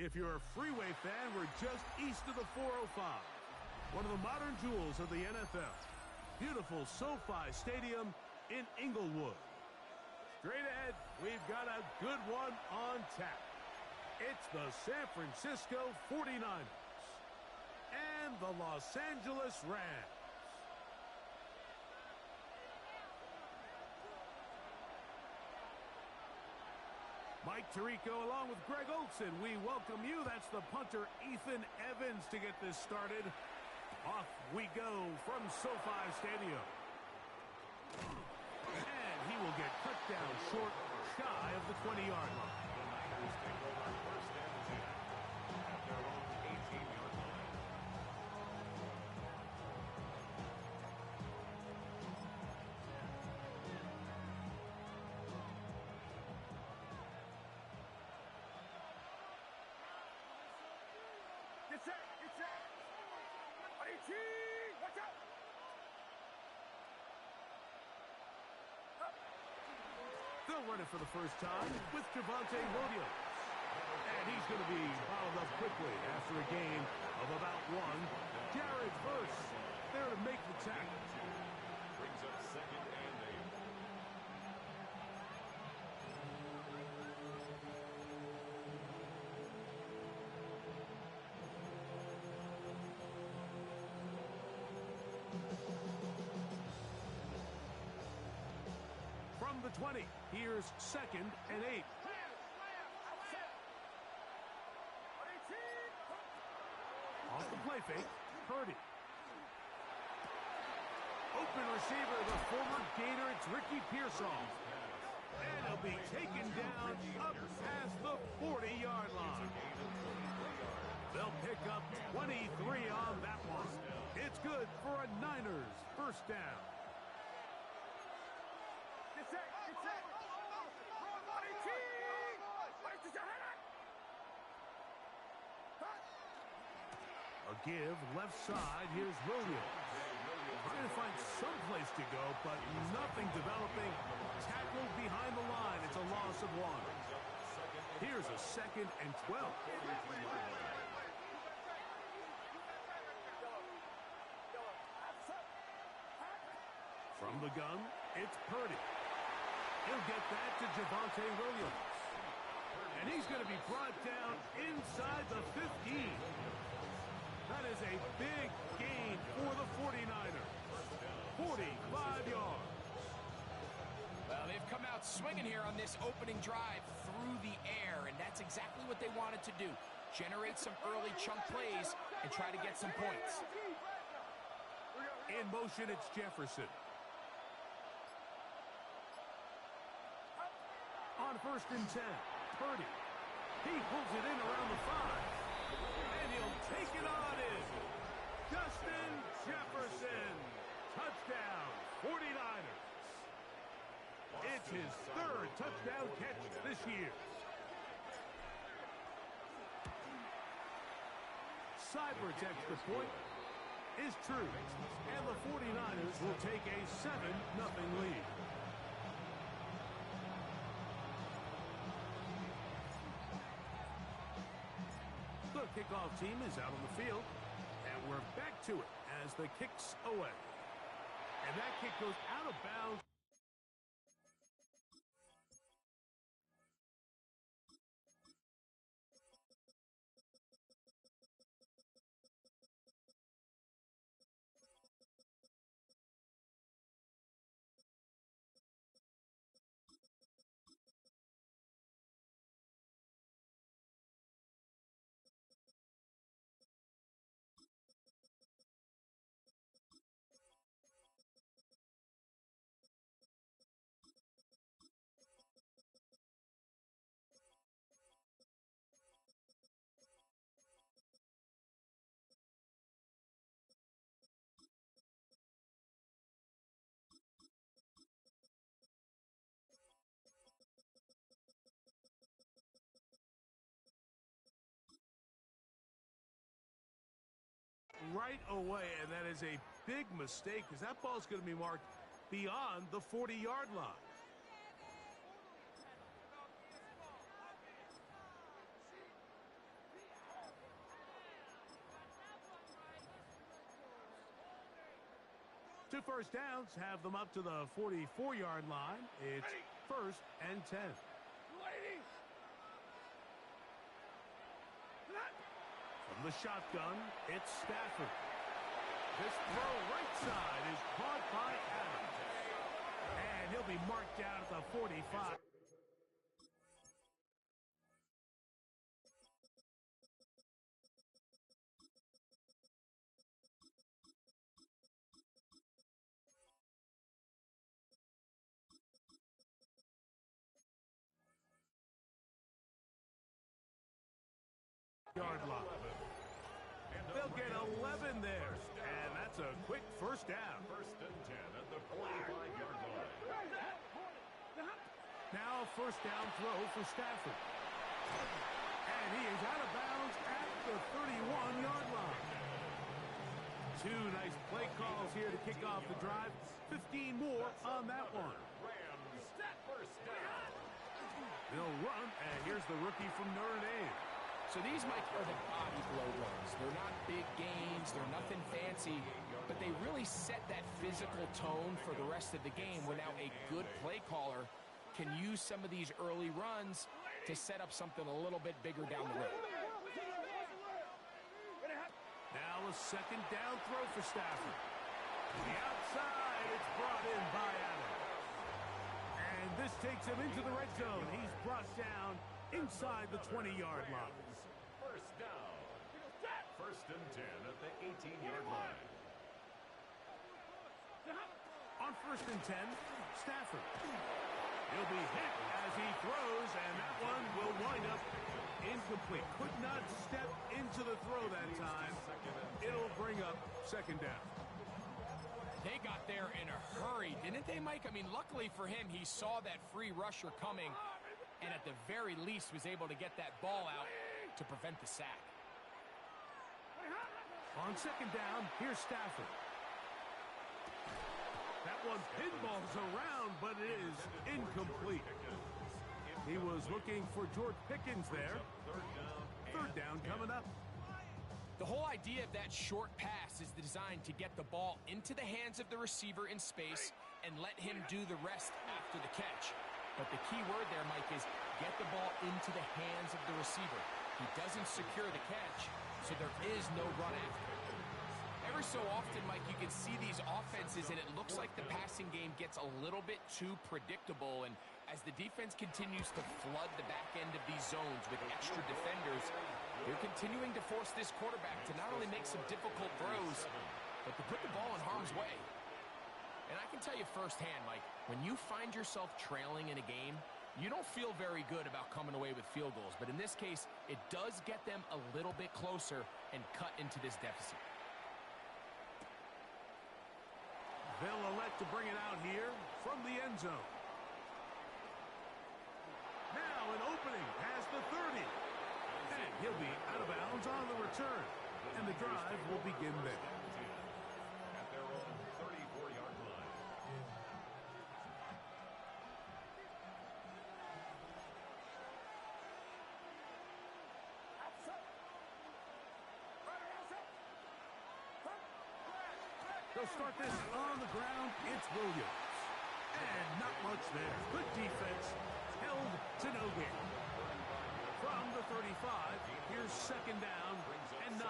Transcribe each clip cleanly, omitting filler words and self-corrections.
If you're a Freeway fan, we're just east of the 405. One of the modern jewels of the NFL. Beautiful SoFi Stadium in Inglewood. Straight ahead, we've got a good one on tap. It's the San Francisco 49ers and the Los Angeles Rams. Mike Tirico along with Greg Olsen. We welcome you. That's the punter, Ethan Evans, to get this started. Off we go from SoFi Stadium. And he will get cut down short, shy of the 20-yard line. The Niners take over first and 10 at their own 18-yard line. Get set! Get set! 18! Watch out! They'll run it for the first time with Javonte Williams. And he's going to be bottled up quickly after a gain of about one. Jared Verse there to make the tackle. Brings up second and 8. From the 20, here's second and 8. Off the play fake, Purdy. Open receiver, the former Gator, it's Ricky Pearsall. And he'll be taken down up past the 40-yard line. They'll pick up 23 on that one. It's good for a Niners first down. Get set! Get set! 18! A give left side. Here's Williams. Trying to find some place to go, but nothing developing. Tackled behind the line. It's a loss of one. Here's a second and 12. From the gun, it's Purdy. He'll get that to Javonte Williams. And he's going to be brought down inside the 15. That is a big gain for the 49ers. 45 yards. Well, they've come out swinging here on this opening drive through the air, and that's exactly what they wanted to do. Generate some early chunk plays and try to get some points. In motion, it's Jefferson. On first and 10, Purdy. He pulls it in around the 5. And he'll take it on in. Justin Jefferson. Touchdown, 49ers. It's his third touchdown catch this year. Seibert's extra point is true. And the 49ers will take a 7-0 lead. The kickoff team is out on the field, and we're back to it as the kick's away. And that kick goes out of bounds. Right away, and that is a big mistake because that ball is going to be marked beyond the 40-yard line. 2 first downs have them up to the 44-yard line. It's 1st and 10. Ladies! From the shotgun, it's Stafford. This throw right side is caught by Adams. And he'll be marked down at the 45. Yard line. They'll get 11 there, and that's a quick first down. 1st and 10 at the 45-yard line. Now a first down throw for Stafford. And he is out of bounds at the 31-yard line. 2 nice play calls here to kick off the drive. 15 more on that one. Rams, 1st down. They'll run, and here's the rookie from Notre Dame. So these, Mike, are the body blow runs. They're not big gains. They're nothing fancy. But they really set that physical tone for the rest of the game where now a good play caller can use some of these early runs to set up something a little bit bigger down the road. Now a second down throw for Stafford. To the outside, it's brought in by Adams. And this takes him into the red zone. He's brought down inside the 20-yard line. 1st down. 1st and 10 at the 18-yard line. On 1st and 10, Stafford. He'll be hit as he throws, and that one will wind up incomplete. Could not step into the throw that time. It'll bring up 2nd down. They got there in a hurry, didn't they, Mike? I mean, luckily for him, he saw that free rusher coming, and at the very least was able to get that ball out to prevent the sack. On 2nd down, here's Stafford. That one pinballs around, but it is incomplete. He was looking for George Pickens there. 3rd down coming up. The whole idea of that short pass is designed to get the ball into the hands of the receiver in space and let him do the rest after the catch. But the key word there, Mike, is get the ball into the hands of the receiver. He doesn't secure the catch, so there is no run after. Every so often, Mike, you can see these offenses, and it looks like the passing game gets a little bit too predictable. And as the defense continues to flood the back end of these zones with extra defenders, they're continuing to force this quarterback to not only make some difficult throws, but to put the ball in harm's way. And I can tell you firsthand, Mike, when you find yourself trailing in a game, you don't feel very good about coming away with field goals. But in this case, it does get them a little bit closer and cut into this deficit. They'll elect to bring it out here from the end zone. Now an opening past the 30. And he'll be out of bounds on the return. And the drive will begin there. At their own 34-yard line. They'll start this on the ground. It's Williams. And not much there. Good defense. Held to no gain. From the 35, here's 2nd down and 9.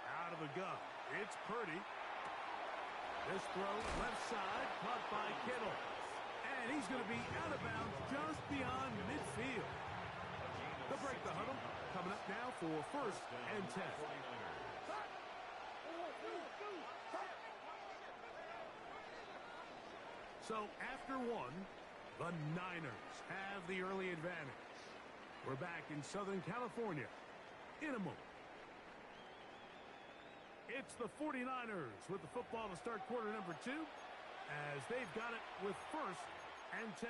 Out of the gun. It's Purdy. This throw left side caught by Kittle. And he's going to be out of bounds just beyond midfield. They'll break the huddle. Coming up now for 1st and 10. So after one, the Niners have the early advantage. We're back in Southern California in a moment. It's the 49ers with the football to start quarter number 2 as they've got it with 1st and 10.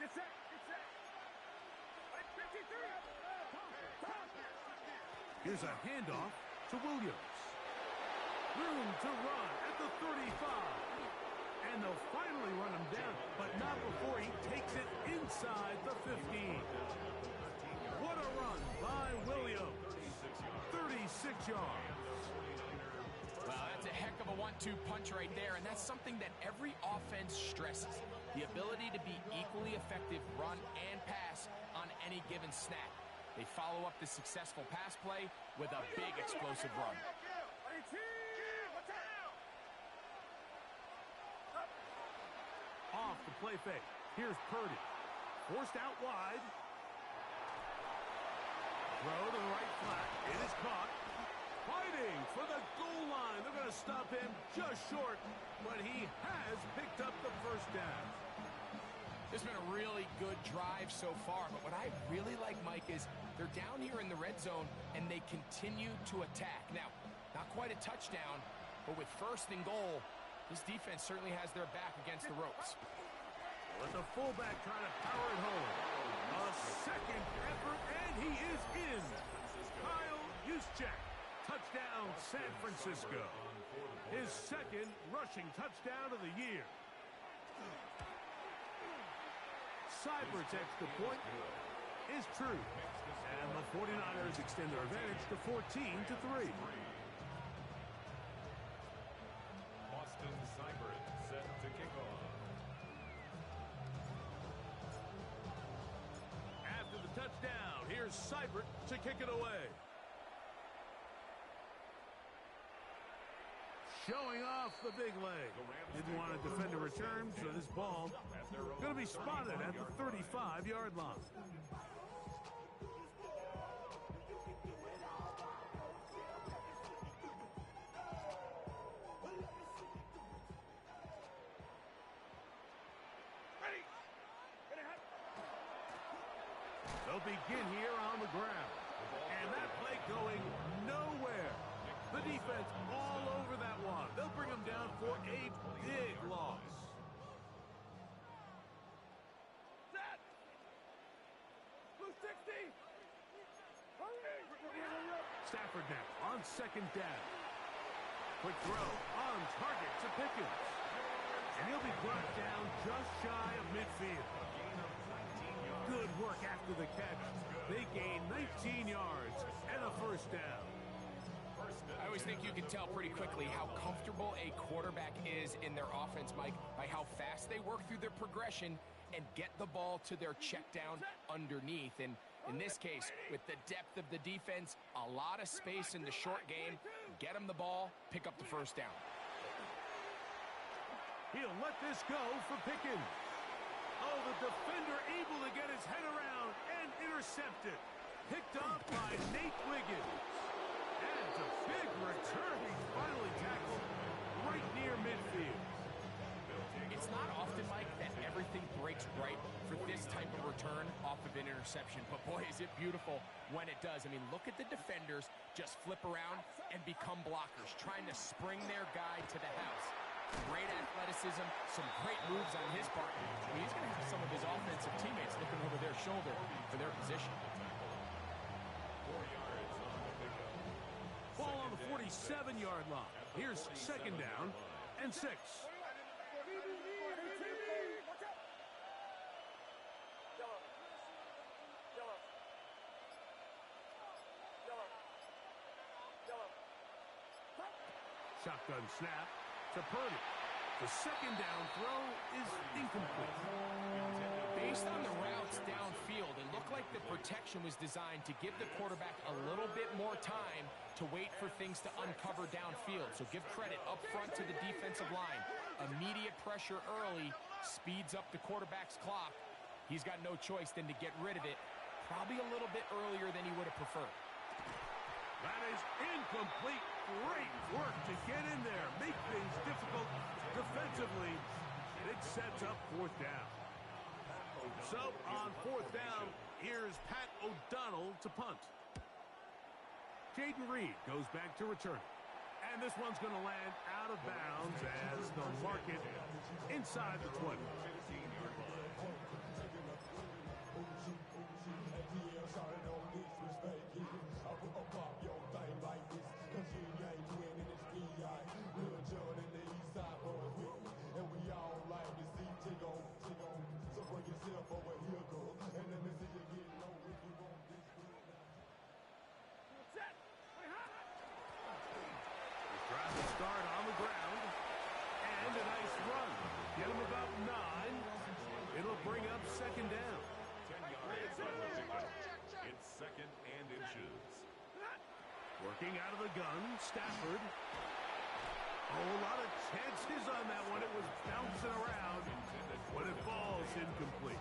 Get set. Get set. 53. Here's a handoff to Williams. Room to run at the 35. And they'll finally run him down, but not before he takes it inside the 15. What a run by Williams. 36 yards. Well, that's a heck of a 1-2 punch right there, and that's something that every offense stresses. The ability to be equally effective run and pass on any given snap. They follow up the successful pass play with a big explosive run. Off the play fake. Here's Purdy. Forced out wide. Throw to the right flat. It is caught. Fighting for the goal line. They're going to stop him just short, but he has picked up the first down. This has been a really good drive so far, but what I really like, Mike, is they're down here in the red zone, and they continue to attack. Now, not quite a touchdown, but with first and goal, this defense certainly has their back against the ropes. With the fullback trying to power it home. A second effort, and he is in. Kyle Juszczyk. Touchdown, San Francisco. His second rushing touchdown of the year. Seibert's extra point is true. And the 49ers extend their advantage to 14-3. Austin Seibert set to kick off. After the touchdown, here's Seibert to kick it away. Showing off the big leg. Didn't want to defend a return, so this ball going to be spotted at the 35-yard line. They'll begin here on the ground. And that play going nowhere. The defense all over that one. They'll bring him down for a big loss. Set. Blue 60. Hurry. Stafford now on second down. Quick throw on target to Pickens. And he'll be brought down just shy of midfield. Good work after the catch. They gain 19 yards and a first down. I always think you can tell pretty quickly how comfortable a quarterback is in their offense, Mike, by how fast they work through their progression and get the ball to their check down underneath. And in this case, with the depth of the defense, a lot of space in the short game, get them the ball, pick up the first down. He'll let this go for Pickens. Oh, the defender able to get his head around and intercept it. Picked up by Nate Wiggins. And it's a big return. He's finally tackled right near midfield. It's not often, Mike, that everything breaks right for this type of return off of an interception. But boy, is it beautiful when it does. I mean, look at the defenders just flip around and become blockers, trying to spring their guy to the house. Great athleticism, some great moves on his part. I mean, he's going to have some of his offensive teammates looking over their shoulder for their position. 4 yards on the pickup. Ball on the 47-yard line. Here's second down and 6. Shotgun snap to Purdy. The second down throw is incomplete. Based on the routes downfield, it looked like the protection was designed to give the quarterback a little bit more time to wait for things to uncover downfield. So give credit up front to the defensive line. Immediate pressure early speeds up the quarterback's clock. He's got no choice than to get rid of it, probably a little bit earlier than he would have preferred. That is incomplete. Great work to get in there. Make things difficult defensively. And it sets up fourth down. So on fourth down, here's Pat O'Donnell to punt. Jaden Reed goes back to return. And this one's going to land out of bounds as they'll mark it inside the 20. ground. And a nice run. Get him about 9. It'll bring up second down. 10 yards on the pickup. It's second and inches. Working out of the gun, Stafford. Oh, a lot of chances on that one. It was bouncing around when it falls incomplete.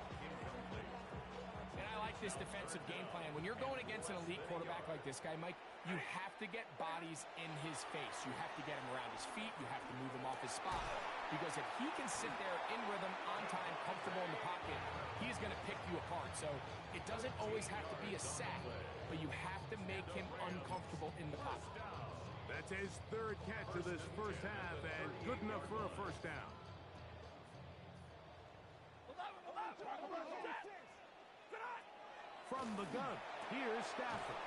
And I like this defensive game plan. When you're going against an elite quarterback like this guy, Mike, you have to get bodies in his face. You have to get him around his feet. You have to move him off his spot. Because if he can sit there in rhythm, on time, comfortable in the pocket, he's going to pick you apart. So it doesn't always have to be a sack, but you have to make him uncomfortable in the pocket. That's his third catch of this first half, and good enough for a first down. From the gun, here's Stafford.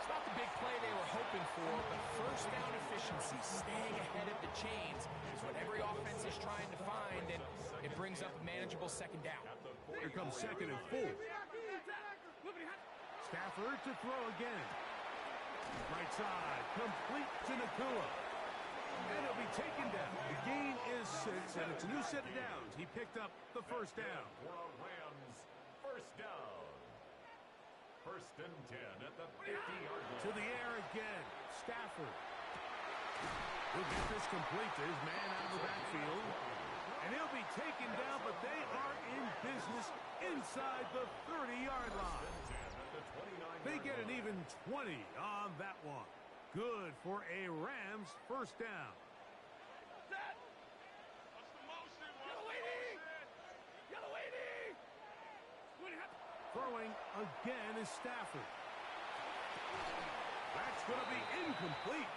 It's not the big play they were hoping for, but first down efficiency, staying ahead of the chains, is what every offense is trying to find, and it brings up a manageable second down. Here comes second and 4. Stafford to throw again. Right side, complete to Nakua. And he'll be taken down. The gain is 6, and it's a new set of downs. He picked up the first down. For a Rams first down. First and 10 at the 50-yard line. To the air again. Stafford. He'll get this complete to his man out of the backfield. And he'll be taken down, but they are in business inside the 30-yard line. They get an even 20 on that one. Good for a Rams first down. Throwing again is Stafford. That's going to be incomplete.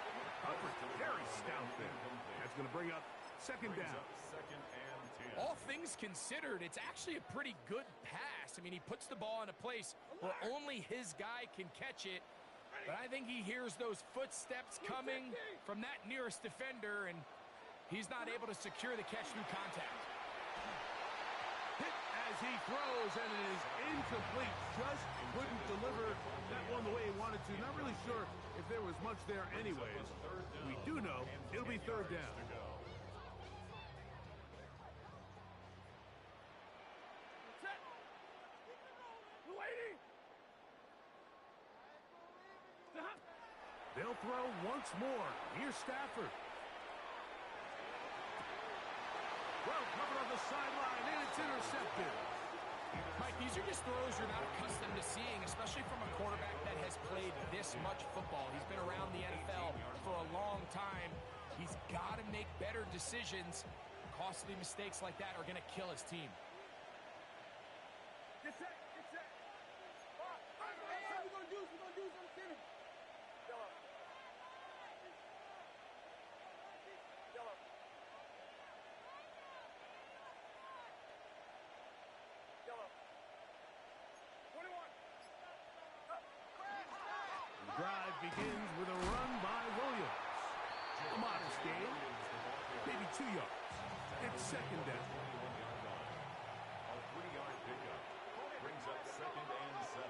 Coverage very stout there. That's going to bring up second down. Second and 10. All things considered, it's actually a pretty good pass. I mean, he puts the ball in a place where only his guy can catch it. But I think he hears those footsteps coming from that nearest defender, and he's not able to secure the catch through contact. Hit as he throws, and it is incomplete. Just couldn't deliver that one the way he wanted to. Not really sure if there was much there anyways. We do know it'll be third down. They'll throw once more. Here's Stafford. Well covered on the sideline, and it's intercepted. Mike, these are just throws you're not accustomed to seeing, especially from a quarterback that has played this much football. He's been around the NFL for a long time. He's got to make better decisions. Costly mistakes like that are going to kill his team. Get set, get set. All right, we're going to do some center. The drive begins with a run by Williams. A modest gain, maybe 2 yards. It's second down. A 3-yard pickup brings up second and 7.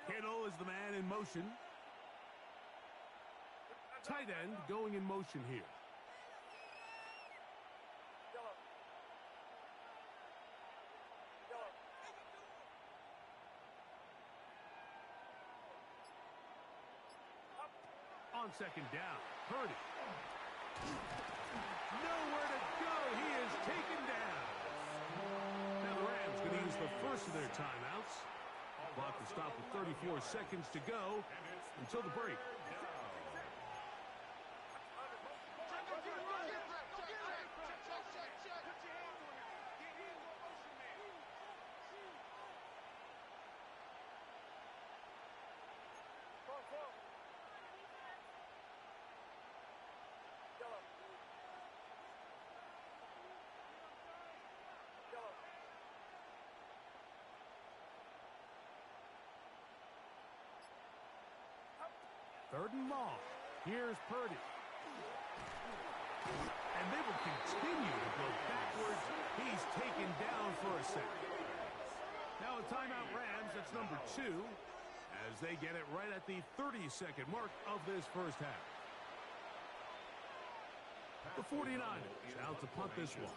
Kittle is the man in motion. Tight end going in motion here. On second down, Purdy. Nowhere to go. He is taken down. Now the Rams going to use the first of their timeouts. Clock will stop with 34 seconds to go until the break. Third and long. Here's Purdy. And they will continue to go backwards. He's taken down for a sack. 2 as they get it right at the 30-second mark of this first half. The 49ers out to punt this one,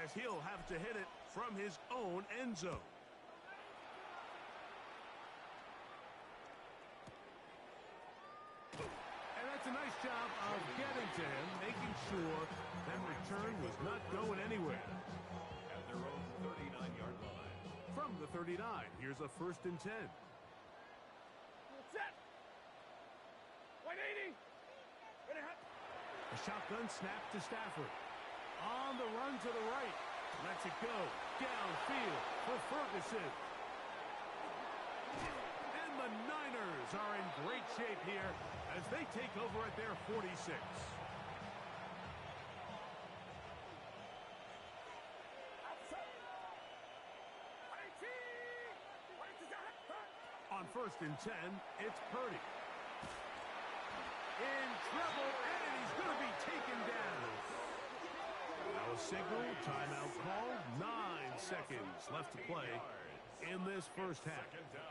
as he'll have to hit it from his own end zone. And that's a nice job of getting to him, making sure that return was not going anywhere. At their own 39-yard line. From the 39, here's a 1st and 10. Set. 180. A shotgun snap to Stafford. On the run to the right. Lets it go downfield for Ferguson. And the Niners are in great shape here as they take over at their 46. On 1st and 10, it's Purdy. In trouble, and he's going to be taken down. Now a signal, timeout called. 9 seconds left to play in this first half. Second down.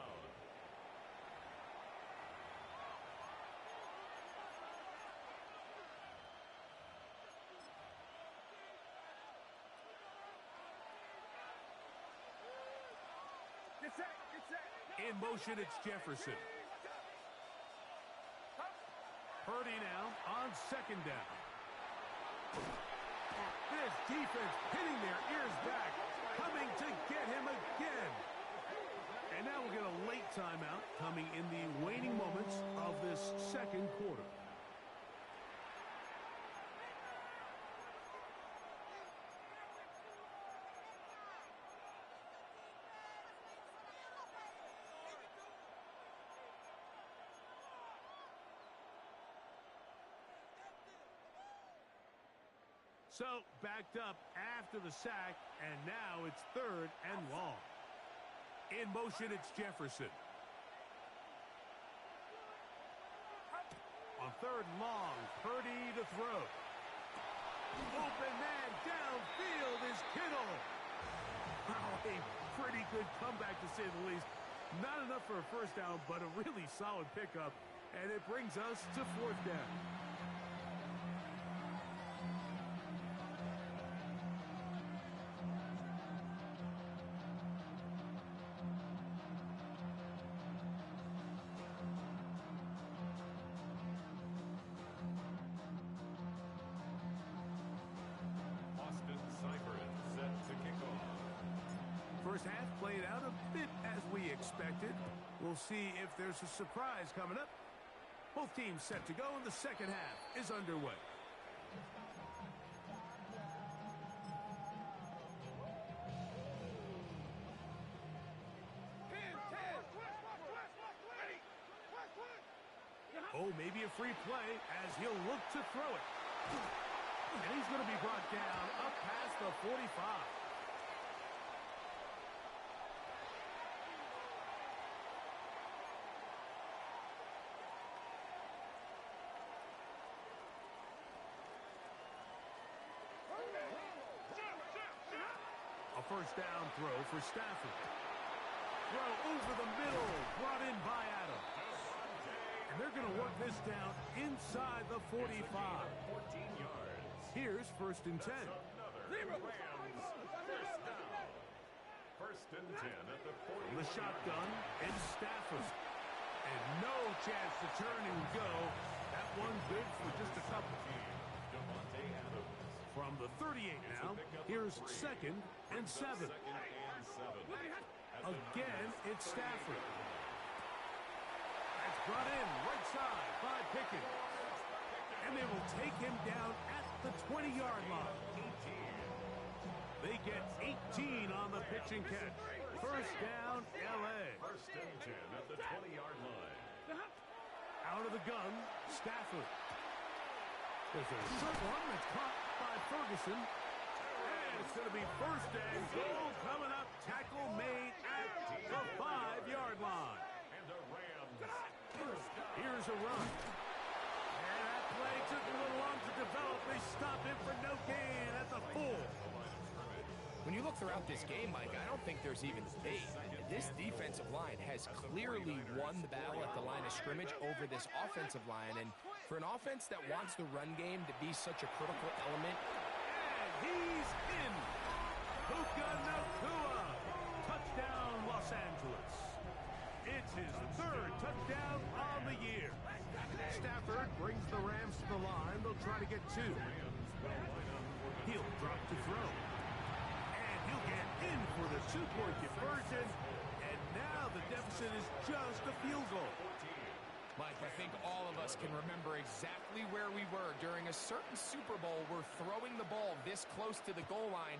Get set. In motion, it's Jefferson. Purdy now on 2nd down. This defense pinning their ears back, coming to get him again. And now we'll get a late timeout coming in the waning moments of this second quarter. So, backed up after the sack, and now it's 3rd and long. In motion, it's Jefferson. On 3rd and long, Purdy to throw. Open man downfield is Kittle. Wow, a pretty good comeback to say the least. Not enough for a first down, but a really solid pickup. And it brings us to 4th down. First half played out a bit as we expected. We'll see if there's a surprise coming up. Both teams set to go, and the second half is underway. Oh, maybe a free play as he'll look to throw it. And he's going to be brought down up past the 45. A first down throw for Stafford. Throw over the middle, brought in by Adams. And they're going to work this down inside the 45. 14 yards. Here's 1st and 10. Rams, first down. 1st and 10 at the 40. The shotgun, and Stafford. And no chance to turn and go. That one good for just a couple. Davante Adams. From the 38 now, here's 2nd and 7. Again, it's Stafford. That's brought in right side by Pickens. And they will take him down at the 20-yard line. They get 18 on the pitch and catch. First down, L.A. 1st and 10 at the 20-yard line. Out of the gun, Stafford. There's a short one that's caught by Ferguson. And it's going to be 1st and goal coming up. Tackle made at the 5-yard line. And the Rams, first down. Here's a run. And that play took a little long to develop. They stop him for no gain at the 4. When you look throughout this game, Mike, I don't think there's even debate. This defensive line has clearly won the battle at the line of scrimmage over this offensive line. And for an offense that wants the run game to be such a critical element. And he's in. Puka Nacua. Touchdown, Los Angeles. It's his third touchdown on the year. Stafford brings the Rams to the line. They'll try to get two. He'll drop to throw. And he'll get in for the two-point conversion. And now the deficit is just a field goal. Mike, I think all of us can remember exactly where we were during a certain Super Bowl where throwing the ball this close to the goal line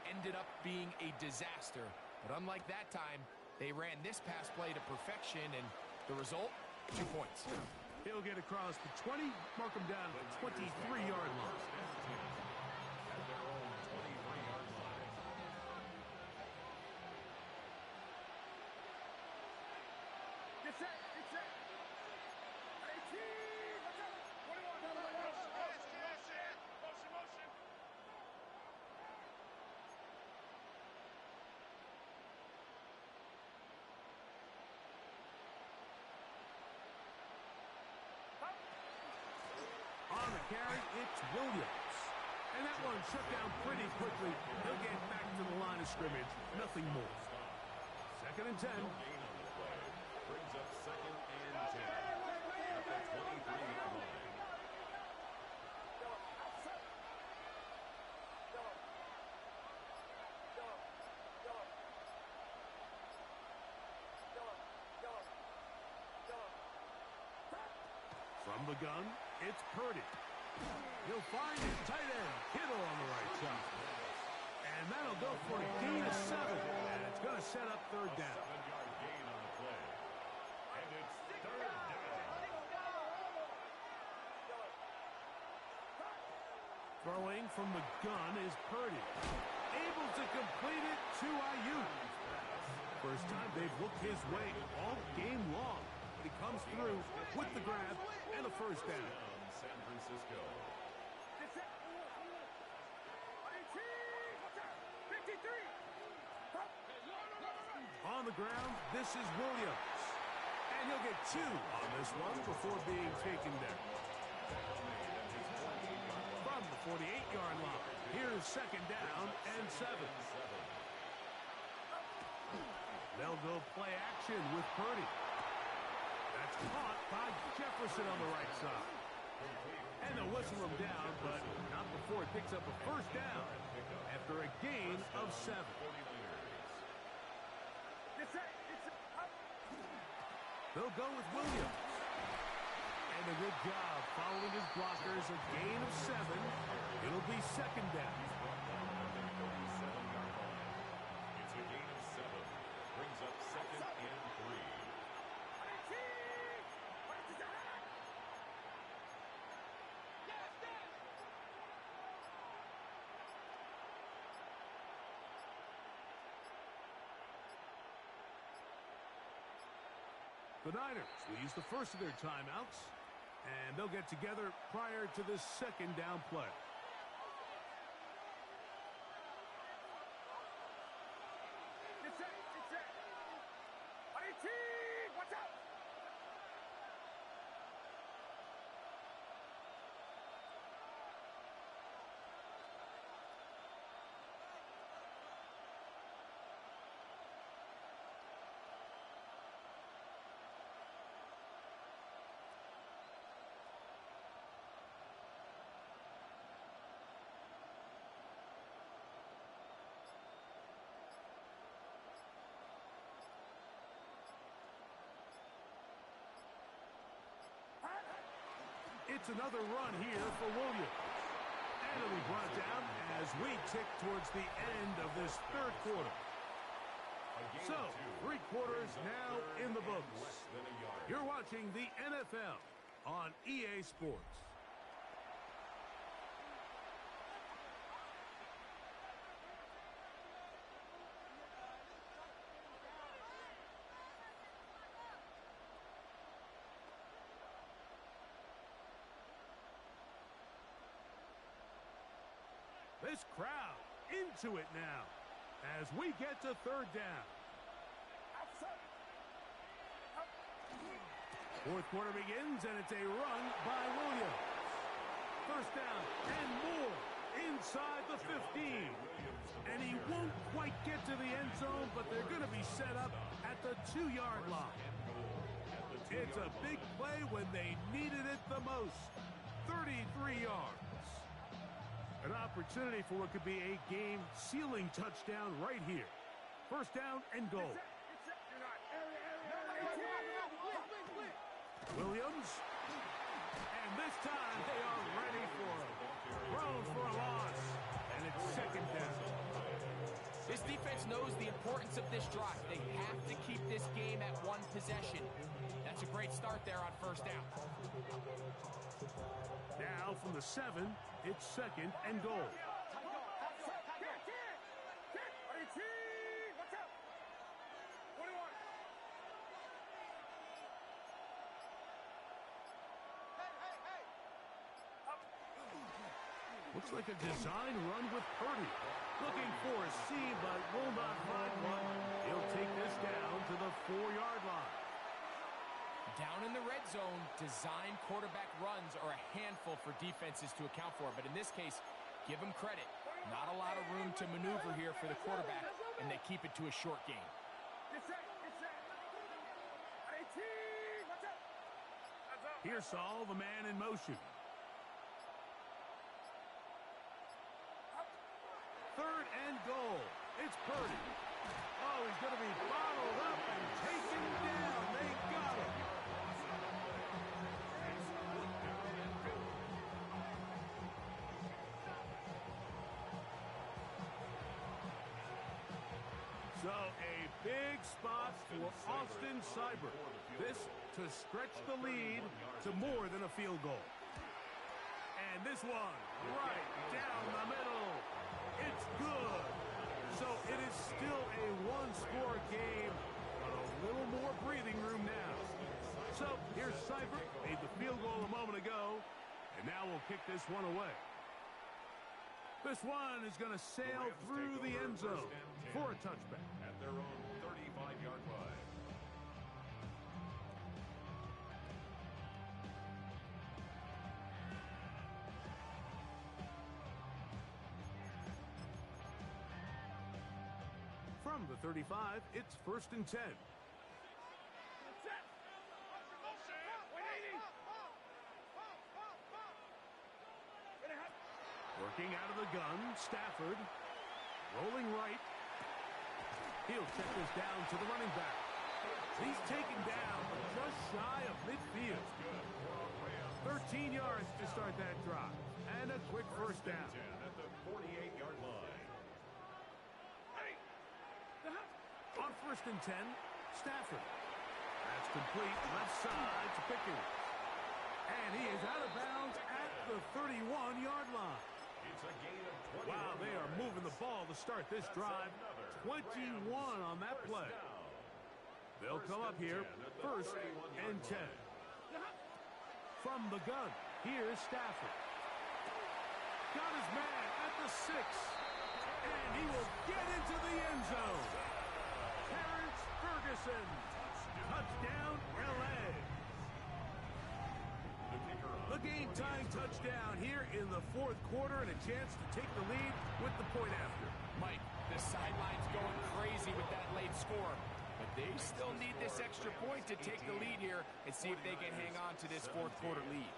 ended up being a disaster. But unlike that time, they ran this pass play to perfection, and the result, 2 points. He'll get across the 20, mark him down at the 23-yard line. At their own 23-yard line. Get set. Get set. 18. Watch out. 21. Motion. On the carry, it's Williams. And that one shut down pretty quickly. He'll get back to the line of scrimmage. Nothing more. 2nd and 10. No gain on the play. Brings up 2nd and 10. At the 23-yard line. From the gun, it's Purdy. He'll find his tight end, Kittle, on the right side. And that'll go for a gain of 7. And it's going to set up 3rd down. 7-yard gain on the play. And it's 3rd down. Throwing from the gun is Purdy. Able to complete it to Ayuk. First time they've looked his way all game long. But he comes through with the grab and a 1st down. San Francisco. Get set. 18. Watch out. 53. On the ground, this is Williams. And he'll get 2 on this one before being taken down. From the 48-yard line, here's 2nd down and 7. They'll go play action with Purdy. That's caught by Jefferson on the right side. And they'll whistle him down, but not before it picks up a 1st down after a gain of 7. Get set. They'll go with Williams. And a good job following his blockers, a gain of 7. It'll be 2nd down. It's a gain of 7. Brings up 2nd and 3. The Niners will use the first of their timeouts, and they'll get together prior to this 2nd down play. Get set. 18. Watch out. It's another run here for Williams. And it'll be brought down as we tick towards the end of this 3rd quarter. So, 3 quarters now in the books. You're watching the NFL on EA Sports. This crowd into it now. as we get to third down. Fourth quarter begins, and it's a run by Williams. First down and more inside the 15. And he won't quite get to the end zone, but they're going to be set up at the 2-yard line. It's a big play when they needed it the most. 33 yards. An opportunity for what could be a game-sealing touchdown right here. First down and goal. Williams. And this time they are ready for him. Thrown for a loss. And it's second down. This defense knows the importance of this drive. They have to keep this game at one possession. That's a great start there on first down. Now from the 7, it's second and goal. Looks like a design run with Purdy. Looking for a seam, but will not find one. He'll take this down to the 4-yard line. Down in the red zone, design quarterback runs are a handful for defenses to account for. But in this case, give them credit. Not a lot of room to maneuver here for the quarterback, and they keep it to a short game. Here's Saul, the man in motion. Third and goal. It's Purdy. Oh, he's going to be bottled up and taken down. They got him. So a big spot for Austin Seibert. This to stretch the lead to more than a field goal. And this one right down the middle. It's good. So it is still a one-score game, but a little more breathing room now. So here's Seibert, made the field goal a moment ago, and now we'll kick this one away. This one is going to sail through the end zone for a touchback. At their own 35-yard line. From the 35, it's first and 10. Working out of the gun, Stafford. Rolling right. He'll check this down to the running back. He's taken down just shy of midfield. 13 yards to start that drive. And a quick first down. At the 48-yard line. On first and 10, Stafford. That's complete left side to Pickens. And he is out of bounds at the 31-yard line. It's a gain of 20. Wow, they are moving the ball to start this drive. 21 on that play. They'll come up here, first and 10. From the gun, here's Stafford. Got his man at the 6. And he will get into the end zone. Terrence Ferguson. Touchdown, L.A. The game-tying touchdown here in the fourth quarter and a chance to take the lead with the point after. Mike, the sideline's going crazy with that late score. But they still need this extra point to take the lead here and see if they can hang on to this fourth quarter lead.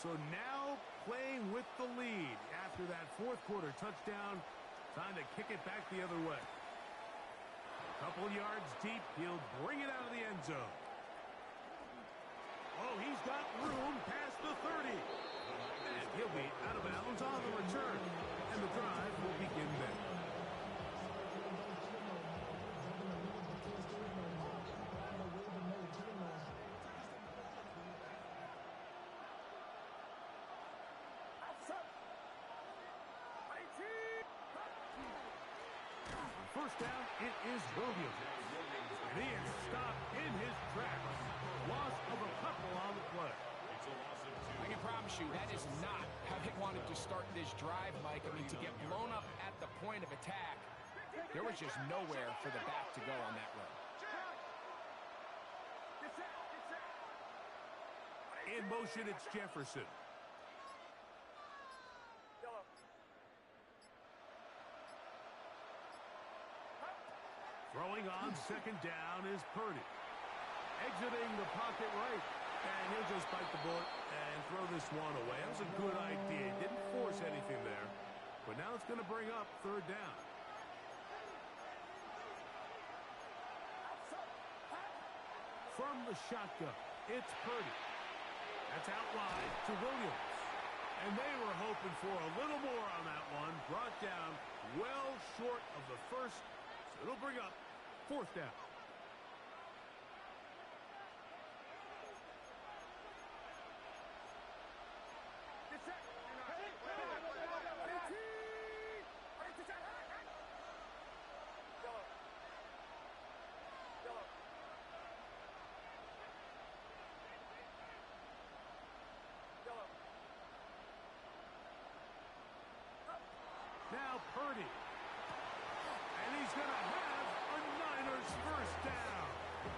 So now playing with the lead after that fourth quarter touchdown. Time to kick it back the other way. A couple yards deep, he'll bring it out of the end zone. Oh, he's got room past the 30. And he'll be out of bounds on the return. And the drive will begin then. First down, it is Williams. And he is stopped in his tracks. Loss of a couple on the play. That's a loss of 2. I can promise you that is not how they wanted to start this drive, Mike. I mean, to get blown up at the point of attack, there was just nowhere for the back to go on that run. In motion, it's Jefferson. Throwing on second down is Purdy. Exiting the pocket right. And he'll just bite the bullet and throw this one away. That was a good idea. He didn't force anything there. But now it's going to bring up third down. From the shotgun, it's Purdy. That's out wide to Williams. And they were hoping for a little more on that one. Brought down well short of the first. So it'll bring up fourth down. Now Purdy. And he's going to have a Niners first down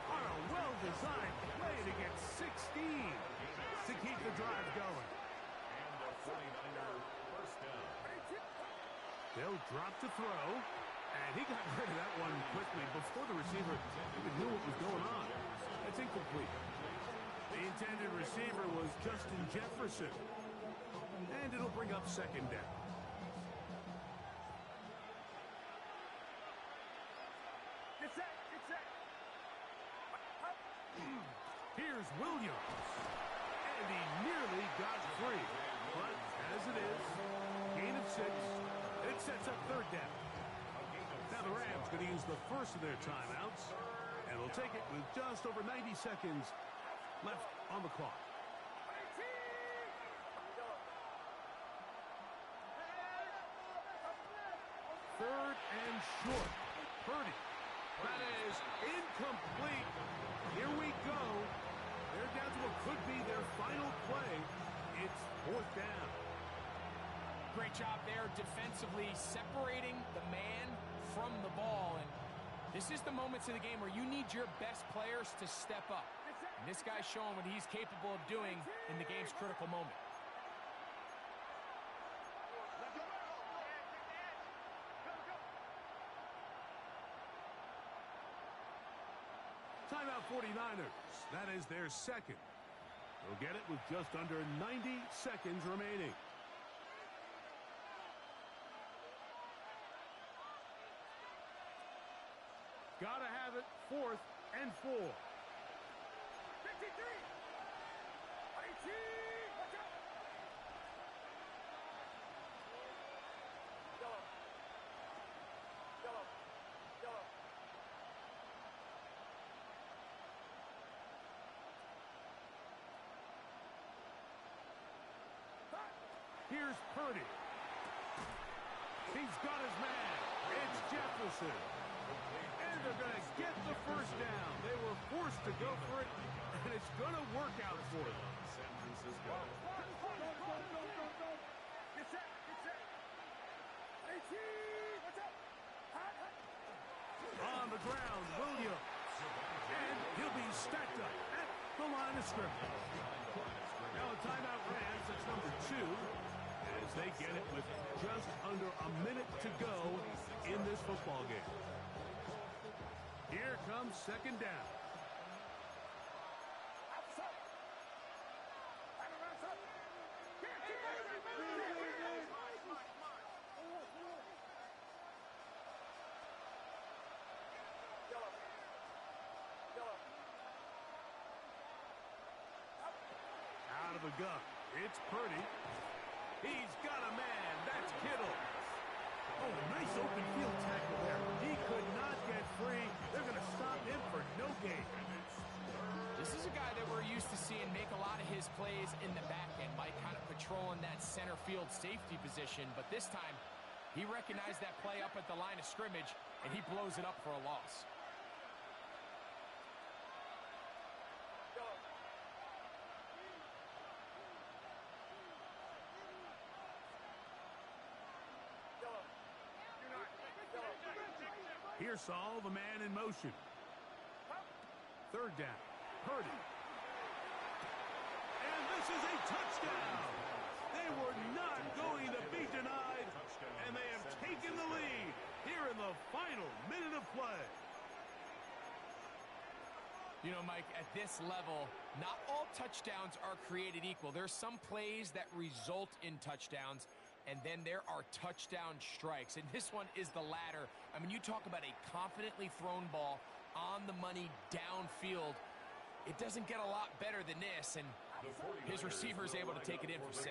on a well-designed play to get 16 to keep the drive going. And the 49er first down. They'll drop to throw. And he got rid of that one quickly before the receiver even knew what was going on. That's incomplete. The intended receiver was Justin Jefferson. And it'll bring up second down. Here's Williams. And he nearly got free. But as it is, gain of 6. It sets up third down. Now the Rams going to use the first of their timeouts. And will take it with just over 90 seconds left on the clock. Third and short. Purdy. That is incomplete. Here we go. They're down to what could be their final play. It's fourth down. Great job there defensively, separating the man from the ball. And this is the moments of the game where you need your best players to step up. And this guy's showing what he's capable of doing in the game's critical moment. Timeout 49ers. That is their second. They'll get it with just under 90 seconds remaining. Gotta have it. 4th and 4. 53. 18. Watch out. Here's Purdy. He's got his man. It's Jefferson. And they're going to get the first down. They were forced to go for it, and it's going to work out for them. San Francisco. Get set. 18. Watch out. On the ground, Williams. And he'll be stacked up at the line of scrimmage. Now a timeout Rams, that's number 2, as they get it with just under a minute to go in this football game. Here comes second down. Out of the gun, it's Purdy. He's got a man. That's Kittle. Oh, nice open field tackle there. He could not get free. They're going to stop him for no gain. This is a guy that we're used to seeing make a lot of his plays in the back end, Mike, kind of patrolling that center field safety position. But this time, he recognized that play up at the line of scrimmage, and he blows it up for a loss. Here's Saul, the man in motion. Third down. Purdy. And this is a touchdown. They were not going to be denied, and they have taken the lead here in the final minute of play. You know, Mike, at this level, not all touchdowns are created equal. There's some plays that result in touchdowns, and then there are touchdown strikes. And this one is the latter. I mean, you talk about a confidently thrown ball on the money downfield. It doesn't get a lot better than this, and his receiver is able to take it in for 6.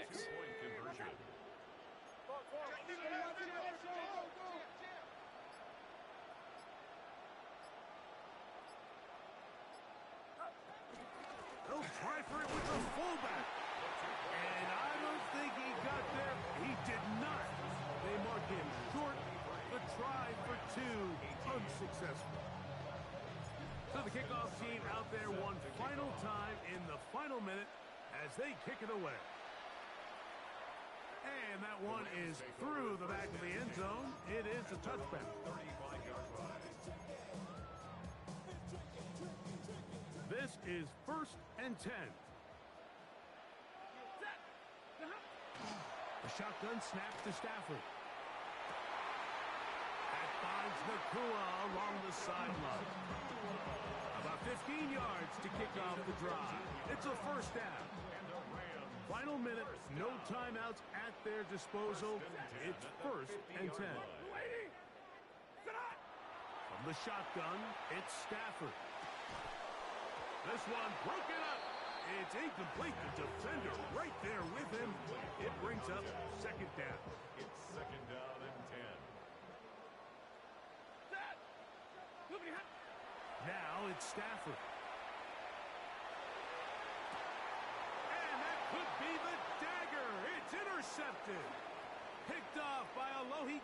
They'll try for it with the fullback. And I don't think he got there. He did not. They mark him short. The try for 2, unsuccessful. So the kickoff team out there one final time in the final minute as they kick it away. And that one is through the back of the end zone. It is a touchback. This is 1st and 10. The shotgun snap to Stafford. That finds Nakua along the sideline. About 15 yards to kick off the drive. It's a 1st down. Final minute, no timeouts at their disposal. It's 1st and 10. From the shotgun, it's Stafford. This one broken up. It's incomplete. The defender right there with him. It brings up 2nd down. It's 2nd down and 10. Now it's Stafford. And that could be the dagger. It's intercepted. Picked off by Alohi